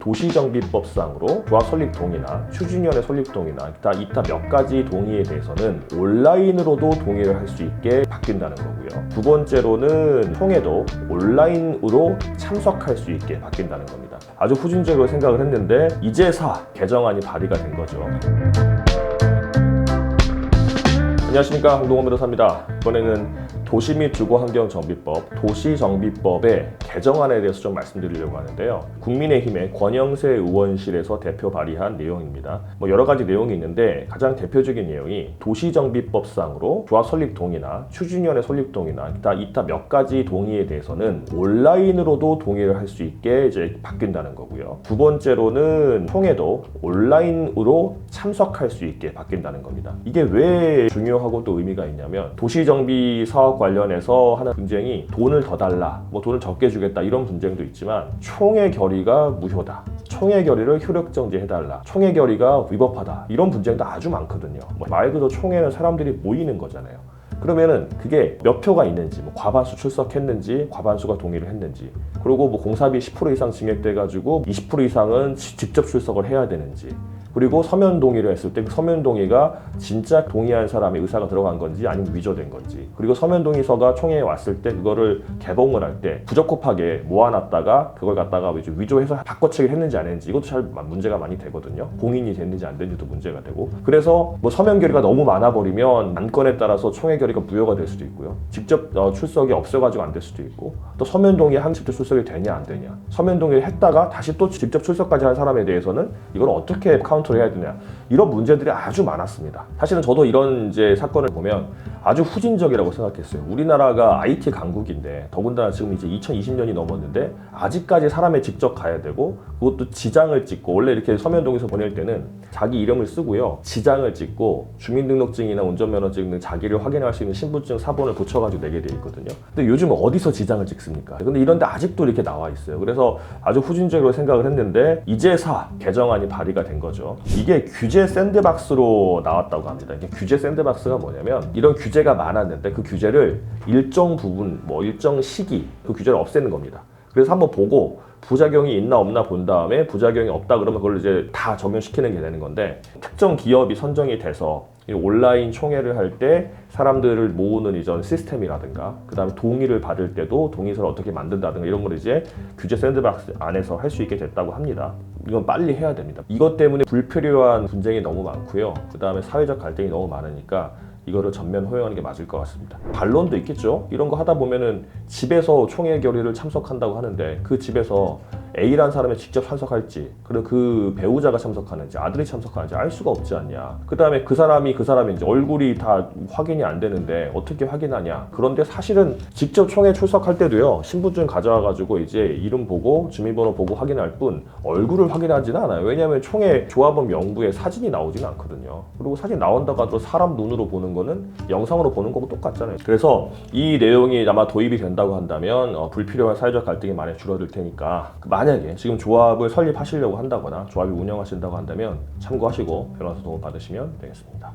도시정비법상으로 조합 설립 동의나 추진위원회 설립 동의나 이타 몇 가지 동의에 대해서는 온라인으로도 동의를 할 수 있게 바뀐다는 거고요. 두 번째로는 총회도 온라인으로 참석할 수 있게 바뀐다는 겁니다. 아주 후진적으로 생각을 했는데 이제서 개정안이 발의가 된 거죠. 안녕하십니까, 홍동원 변호사입니다. 이번에는 도시 및 주거환경정비법, 도시정비법의 개정안에 대해서 좀 말씀드리려고 하는데요. 국민의힘의 권영세 의원실에서 대표 발의한 내용입니다. 여러 가지 내용이 있는데 가장 대표적인 내용이 도시정비법상으로 조합 설립 동의나 추진위원회 설립 동의나 이타 몇 가지 동의에 대해서는 온라인으로도 동의를 할 수 있게 이제 바뀐다는 거고요. 두 번째로는 총회도 온라인으로 참석할 수 있게 바뀐다는 겁니다. 이게 왜 중요하고 또 의미가 있냐면 도시정비 사업 관련해서 하는 분쟁이 돈을 더 달라, 돈을 적게 주겠다 이런 분쟁도 있지만 총회 결의가 무효다, 총회 결의를 효력 정지해달라, 총회 결의가 위법하다 이런 분쟁도 아주 많거든요. 말 그대로 총회는 사람들이 모이는 거잖아요. 그러면은 그게 몇 표가 있는지, 과반수 출석했는지, 과반수가 동의를 했는지, 그리고 공사비 10% 이상 증액돼가지고 20% 이상은 직접 출석을 해야 되는지, 그리고 서면 동의를 했을 때 그 서면 동의가 진짜 동의한 사람의 의사가 들어간 건지 아니면 위조된 건지, 그리고 서면 동의서가 총회에 왔을 때 그거를 개봉을 할 때 부적합하게 모아놨다가 그걸 갖다가 위조해서 바꿔치기를 했는지 안 했는지 이것도 잘 문제가 많이 되거든요. 공인이 됐는지 안 됐는지도 문제가 되고, 그래서 서면 결의가 너무 많아버리면 안건에 따라서 총회 결의가 무효가 될 수도 있고요. 직접 출석이 없어가지고 안 될 수도 있고, 또 서면 동의 한 직접 출석이 되냐 안 되냐, 서면 동의를 했다가 다시 또 직접 출석까지 한 사람에 대해서는 이걸 어떻게 카운터를 해야 되냐, 이런 문제들이 아주 많았습니다. 사실은 저도 이런 이제 사건을 보면 아주 후진적이라고 생각했어요. 우리나라가 IT 강국인데, 더군다나 지금 이제 2020년이 넘었는데 아직까지 사람이 직접 가야 되고, 그것도 지장을 찍고, 원래 이렇게 서면 동의서 보낼 때는 자기 이름을 쓰고요, 지장을 찍고 주민등록증이나 운전면허증 등 자기를 확인할 수 있는 신분증 사본을 붙여가지고 내게 돼 있거든요. 근데 요즘 어디서 지장을 찍습니까? 근데 이런데 아직도 이렇게 나와 있어요. 그래서 아주 후진적으로 생각을 했는데 이제서 개정안이 발의가 된 거죠. 이게 규제 샌드박스로 나왔다고 합니다. 이게 규제 샌드박스가 뭐냐면, 이런 규제가 많았는데 그 규제를 일정 부분, 일정 시기 그 규제를 없애는 겁니다. 그래서 한번 보고 부작용이 있나 없나 본 다음에 부작용이 없다 그러면 그걸 이제 다 적용시키는 게 되는 건데, 특정 기업이 선정이 돼서 온라인 총회를 할 때 사람들을 모으는 이전 시스템이라든가, 그 다음에 동의를 받을 때도 동의서를 어떻게 만든다든가 이런 걸 이제 규제 샌드박스 안에서 할 수 있게 됐다고 합니다. 이건 빨리 해야 됩니다. 이것 때문에 불필요한 분쟁이 너무 많고요. 그 다음에 사회적 갈등이 너무 많으니까 이거를 전면 허용하는 게 맞을 것 같습니다. 반론도 있겠죠. 이런 거 하다 보면은 집에서 총회 결의를 참석한다고 하는데 그 집에서 A라는 사람이 직접 참석할지, 그리고 그 배우자가 참석하는지, 아들이 참석하는지 알 수가 없지 않냐. 그 다음에 그 사람인지 얼굴이 다 확인이 안 되는데 어떻게 확인하냐. 그런데 사실은 직접 총회 출석할 때도요, 신분증 가져와가지고 이제 이름 보고 주민번호 보고 확인할 뿐 얼굴을 확인하지는 않아요. 왜냐하면 총회 조합원 명부에 사진이 나오지는 않거든요. 그리고 사진 나온다고 하더라도 사람 눈으로 보는 거는 영상으로 보는 거고 똑같잖아요. 그래서 이 내용이 아마 도입이 된다고 한다면 불필요한 사회적 갈등이 많이 줄어들 테니까, 만약에 지금 조합을 설립하시려고 한다거나 조합이 운영하신다고 한다면 참고하시고 변호사 도움 받으시면 되겠습니다.